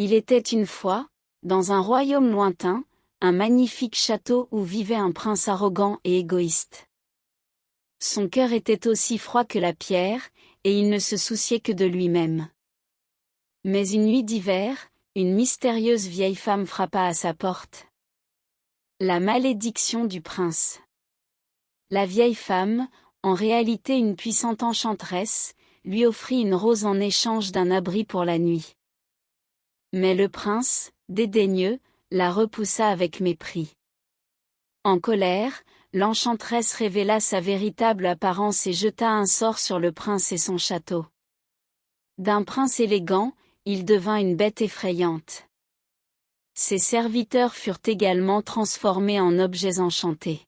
Il était une fois, dans un royaume lointain, un magnifique château où vivait un prince arrogant et égoïste. Son cœur était aussi froid que la pierre, et il ne se souciait que de lui-même. Mais une nuit d'hiver, une mystérieuse vieille femme frappa à sa porte. La malédiction du prince. La vieille femme, en réalité une puissante enchanteresse, lui offrit une rose en échange d'un abri pour la nuit. Mais le prince, dédaigneux, la repoussa avec mépris. En colère, l'enchanteresse révéla sa véritable apparence et jeta un sort sur le prince et son château. D'un prince élégant, il devint une bête effrayante. Ses serviteurs furent également transformés en objets enchantés.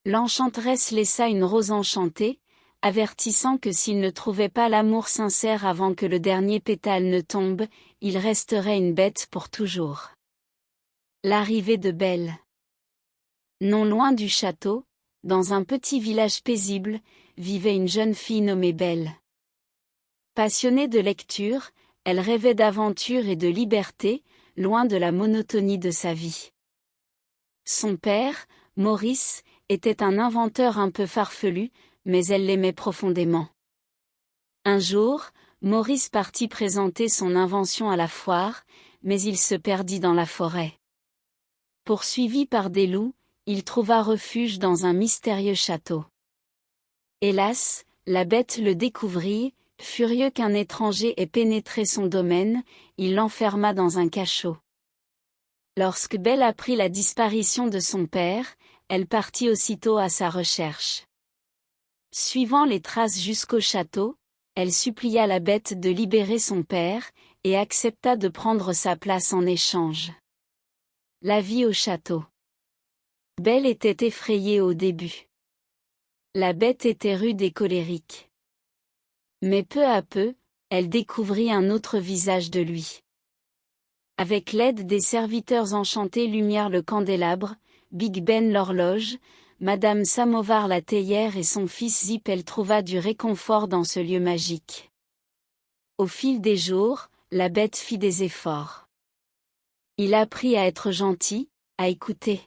L'enchanteresse laissa une rose enchantée, avertissant que s'il ne trouvait pas l'amour sincère avant que le dernier pétale ne tombe, il resterait une bête pour toujours. L'arrivée de Belle. Non loin du château, dans un petit village paisible, vivait une jeune fille nommée Belle. Passionnée de lecture, elle rêvait d'aventure et de liberté, loin de la monotonie de sa vie. Son père, Maurice, était un inventeur un peu farfelu, mais elle l'aimait profondément. Un jour, Maurice partit présenter son invention à la foire, mais il se perdit dans la forêt. Poursuivi par des loups, il trouva refuge dans un mystérieux château. Hélas, la bête le découvrit, furieux qu'un étranger ait pénétré son domaine, il l'enferma dans un cachot. Lorsque Belle apprit la disparition de son père, elle partit aussitôt à sa recherche. Suivant les traces jusqu'au château, elle supplia la bête de libérer son père, et accepta de prendre sa place en échange. La vie au château. Belle était effrayée au début. La bête était rude et colérique. Mais peu à peu, elle découvrit un autre visage de lui. Avec l'aide des serviteurs enchantés Lumière le candélabre, Big Ben l'horloge, Madame Samovar la théière et son fils Zip, elle trouva du réconfort dans ce lieu magique. Au fil des jours, la bête fit des efforts. Il apprit à être gentil, à écouter.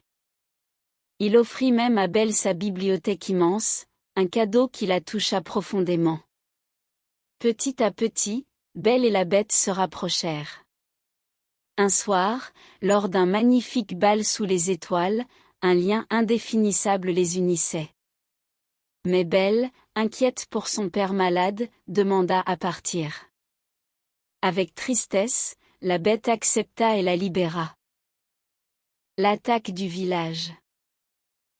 Il offrit même à Belle sa bibliothèque immense, un cadeau qui la toucha profondément. Petit à petit, Belle et la bête se rapprochèrent. Un soir, lors d'un magnifique bal sous les étoiles, un lien indéfinissable les unissait. Mais Belle, inquiète pour son père malade, demanda à partir. Avec tristesse, la bête accepta et la libéra. L'attaque du village.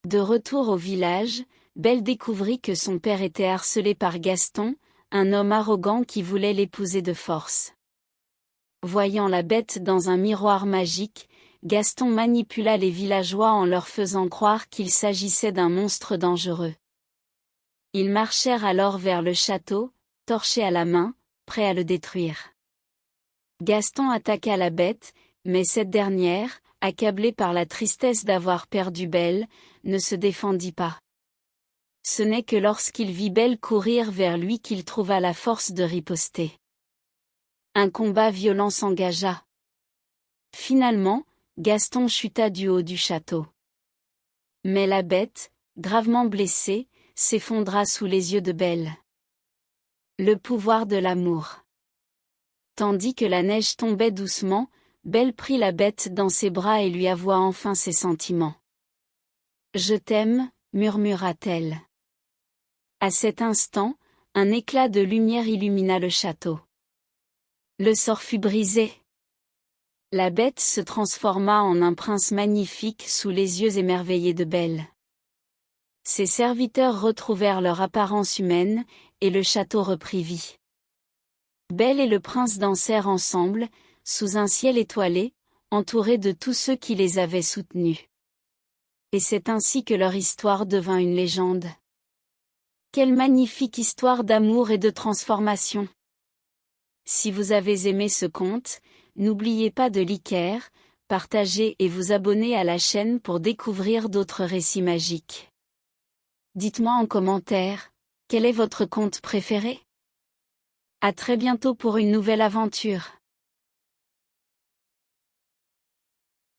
De retour au village, Belle découvrit que son père était harcelé par Gaston, un homme arrogant qui voulait l'épouser de force. Voyant la bête dans un miroir magique, Gaston manipula les villageois en leur faisant croire qu'il s'agissait d'un monstre dangereux. Ils marchèrent alors vers le château, torché à la main, prêts à le détruire. Gaston attaqua la bête, mais cette dernière, accablée par la tristesse d'avoir perdu Belle, ne se défendit pas. Ce n'est que lorsqu'il vit Belle courir vers lui qu'il trouva la force de riposter. Un combat violent s'engagea. Finalement, Gaston chuta du haut du château. Mais la bête, gravement blessée, s'effondra sous les yeux de Belle. Le pouvoir de l'amour. Tandis que la neige tombait doucement, Belle prit la bête dans ses bras et lui avoua enfin ses sentiments. « Je t'aime », murmura-t-elle. À cet instant, un éclat de lumière illumina le château. Le sort fut brisé. La bête se transforma en un prince magnifique sous les yeux émerveillés de Belle. Ses serviteurs retrouvèrent leur apparence humaine, et le château reprit vie. Belle et le prince dansèrent ensemble, sous un ciel étoilé, entourés de tous ceux qui les avaient soutenus. Et c'est ainsi que leur histoire devint une légende. Quelle magnifique histoire d'amour et de transformation! Si vous avez aimé ce conte, n'oubliez pas de liker, partager et vous abonner à la chaîne pour découvrir d'autres récits magiques. Dites-moi en commentaire, quel est votre conte préféré? À très bientôt pour une nouvelle aventure.